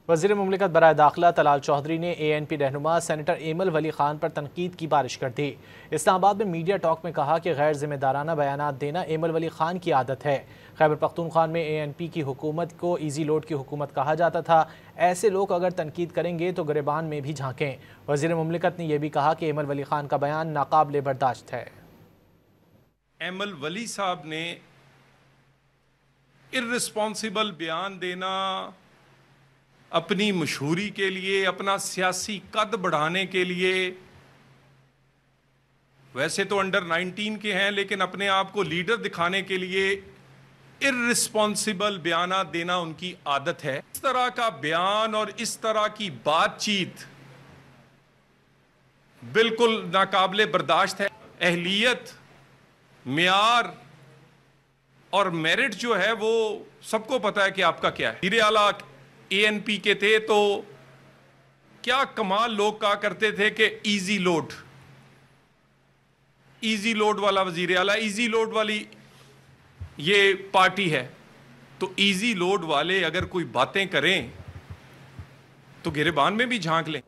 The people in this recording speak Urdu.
وزیر مملکت برائے داخلہ طلال چودھری نے ANP رہنما سینیٹر ایمل ولی خان پر تنقید کی بارش کر دی۔ اسلام آباد میں میڈیا ٹاک میں کہا کہ غیر ذمہ دارانہ بیانات دینا ایمل ولی خان کی عادت ہے۔ خیبر پختونخوا میں ANP کی حکومت کو ایزی لوڈ کی حکومت کہا جاتا تھا۔ ایسے لوگ اگر تنقید کریں گے تو گریبان میں بھی جھانکیں۔ وزیر مملکت نے یہ بھی کہا کہ ایمل ولی خان کا بیان ناقابل برداشت ہے۔ ایمل ولی صاحب نے ارسپانسبل بیان دینا اپنی مشہوری کے لیے، اپنا سیاسی قد بڑھانے کے لیے، ویسے تو انڈر 19 کے ہیں لیکن اپنے آپ کو لیڈر دکھانے کے لیے ارسپانسبل بیانات دینا ان کی عادت ہے۔ اس طرح کا بیان اور اس طرح کی بات چیت بالکل ناقابل برداشت ہے۔ اہلیت، معیار اور میرٹ جو ہے وہ سب کو پتا ہے کہ آپ کا کیا ہے۔ وزیر اعلیٰ ANP کے تھے تو کیا کمال لوگ کہا کرتے تھے کہ ایزی لوڈ والا وزیر اعلیٰ، ایزی لوڈ والی یہ پارٹی ہے۔ تو ایزی لوڈ والے اگر کوئی باتیں کریں تو گریبان میں بھی جھانک لیں۔